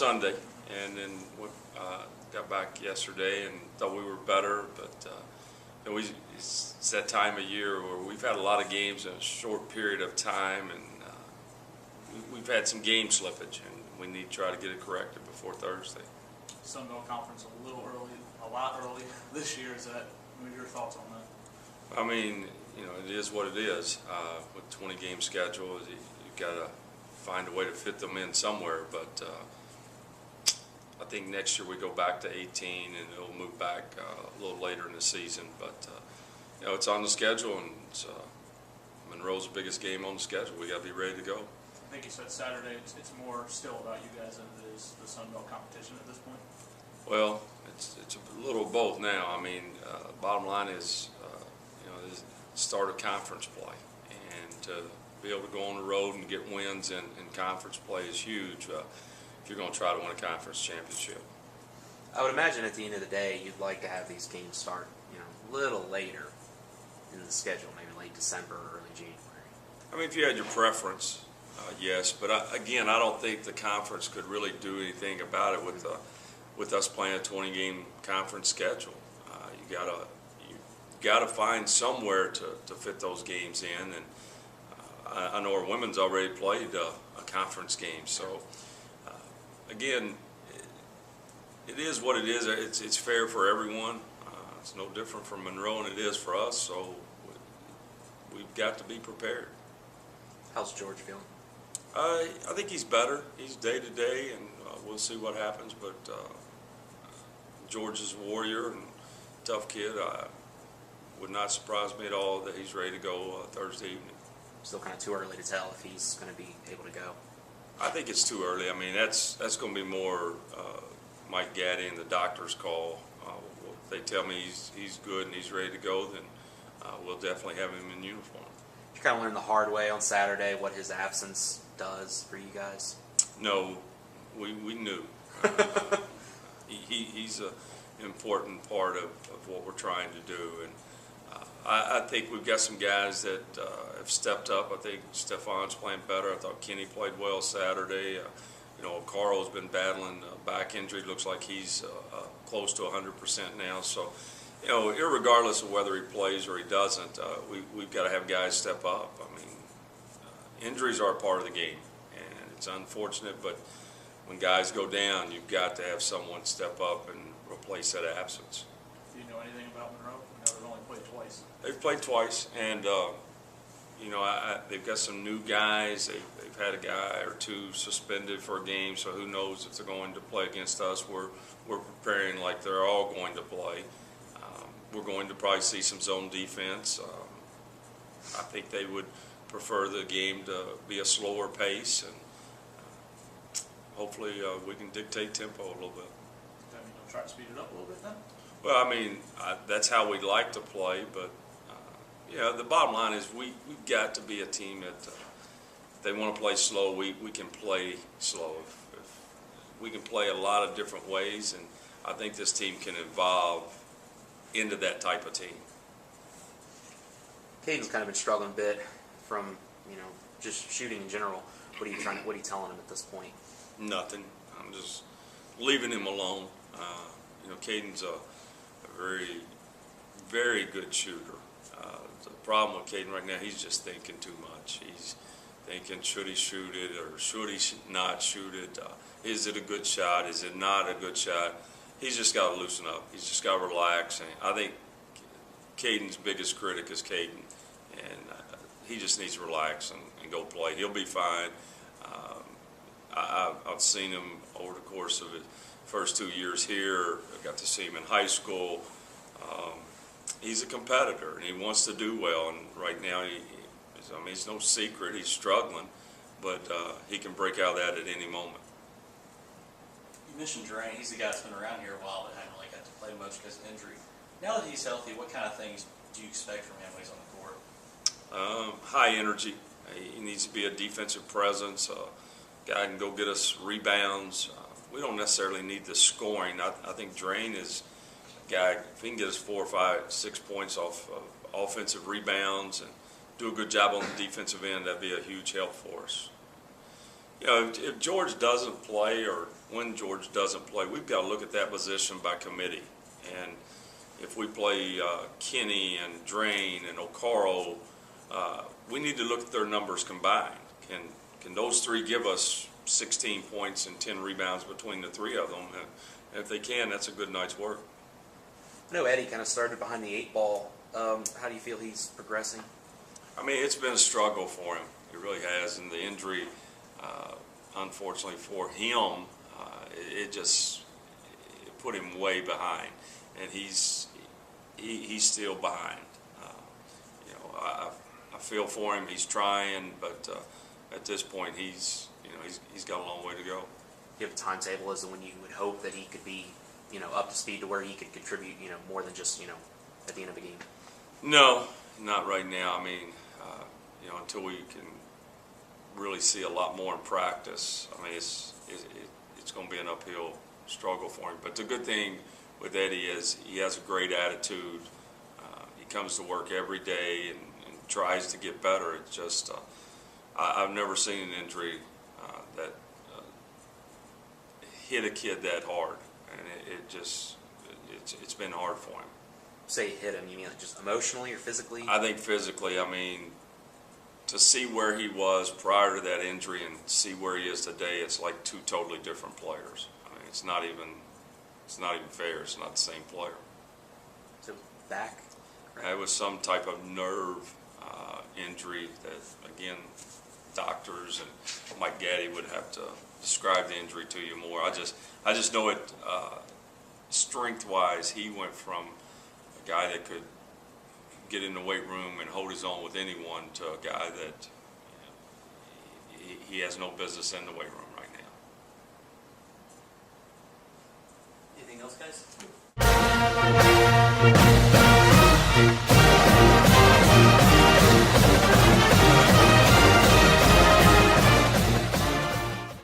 Sunday, and then got back yesterday and thought we were better, but it's that time of year where we've had a lot of games in a short period of time, and we've had some game slippage, and we need to try to get it corrected before Thursday. Sun Belt Conference a lot early this year. What are your thoughts on that? I mean, it is what it is. With 20-game schedule, you've got to find a way to fit them in somewhere, but I think next year we go back to 18 and it'll move back a little later in the season. But it's on the schedule, and it's Monroe's the biggest game on the schedule. We got to be ready to go. I think you said Saturday. It's more still about you guys than it is the Sun Belt competition at this point. Well, it's a little of both now. I mean, bottom line is is start of conference play, and to be able to go on the road and get wins in conference play is huge. If you're going to try to win a conference championship. I would imagine at the end of the day, you'd like to have these games start, a little later in the schedule, maybe late December or early January. I mean, if you had your preference, yes. But again, I don't think the conference could really do anything about it with us playing a 20-game conference schedule. You gotta find somewhere to fit those games in, and I know our women's already played a conference game, so. Again, it is what it is. It's fair for everyone. It's no different from Monroe than it is for us, so we've got to be prepared. How's George feeling? I think he's better. He's day to day, and we'll see what happens. But George is a warrior and tough kid. Would not surprise me at all that he's ready to go Thursday evening. Still kind of too early to tell if he's going to be able to go. I think it's too early. I mean, that's going to be more Mike Gaddy and the doctor's call. If they tell me he's good and he's ready to go, then we'll definitely have him in uniform. You kind of learned the hard way on Saturday what his absence does for you guys? No, we knew. He's an important part of what we're trying to do, and I think we've got some guys that have stepped up. I think Stefan's playing better. I thought Kenny played well Saturday. Carl's been battling a back injury. Looks like he's close to 100% now. So, irregardless of whether he plays or he doesn't, we've got to have guys step up. I mean, injuries are a part of the game, and it's unfortunate, but when guys go down, you've got to have someone step up and replace that absence. Do you know anything about Monroe? They've only played twice. They've played twice, and they've got some new guys. They've had a guy or two suspended for a game, so who knows if they're going to play against us. We're preparing like they're all going to play. We're going to probably see some zone defense. I think they would prefer the game to be a slower pace, and hopefully we can dictate tempo a little bit. You'll try to speed it up a little bit then? Well, I mean, that's how we'd like to play, but the bottom line is we've got to be a team that if they want to play slow, we can play slow. If we can play a lot of different ways, and I think this team can evolve into that type of team. Caden's kind of been struggling a bit from just shooting in general. What are you telling him at this point? Nothing. I'm just leaving him alone. Caden's a very, very good shooter. The problem with Caden right now, he's just thinking too much. He's thinking, should he shoot it or should he not shoot it? Is it a good shot? Is it not a good shot? He's just got to loosen up. He's just got to relax. And I think Caden's biggest critic is Caden, and he just needs to relax and go play. He'll be fine. I've seen him over the course of his first 2 years here. I got to see him in high school. He's a competitor, and he wants to do well. And right now, it's no secret he's struggling, but he can break out of that at any moment. You mentioned Drain. He's the guy that's been around here a while, but hadn't really got to play much because of injury. Now that he's healthy, what kind of things do you expect from him when he's on the court? High energy. He needs to be a defensive presence. Guy can go get us rebounds. We don't necessarily need the scoring. I think Drain is a guy, if he can get us 4, 5, 6 points off of offensive rebounds and do a good job on the defensive end, that'd be a huge help for us. You know, if George doesn't play, or when George doesn't play, we've got to look at that position by committee. And if we play Kenny and Drain and O'Carroll, we need to look at their numbers combined. Can those three give us 16 points and 10 rebounds between the three of them? And if they can, that's a good night's work. I know Eddie kind of started behind the 8 ball. How do you feel he's progressing? I mean, it's been a struggle for him. It really has. And the injury, unfortunately for him, it put him way behind. And he's still behind. You know, I feel for him. He's trying, but at this point, he's got a long way to go. Do you have a timetable as to when you would hope that he could be, up to speed to where he could contribute, more than just, at the end of a game? No, not right now. I mean, until we can really see a lot more in practice. I mean, it's going to be an uphill struggle for him. But the good thing with Eddie is he has a great attitude. He comes to work every day and tries to get better. It's just I've never seen an injury that hit a kid that hard, and it's been hard for him. Say hit him, you mean like just emotionally or physically? I think physically. I mean, to see where he was prior to that injury and see where he is today, it's like two totally different players. I mean, it's not even fair. It's not the same player. So back? It was some type of nerve injury that, again, doctors and Mike Gaddy would have to describe the injury to you more. I just know it strength-wise. He went from a guy that could get in the weight room and hold his own with anyone to a guy that he has no business in the weight room right now. Anything else, guys?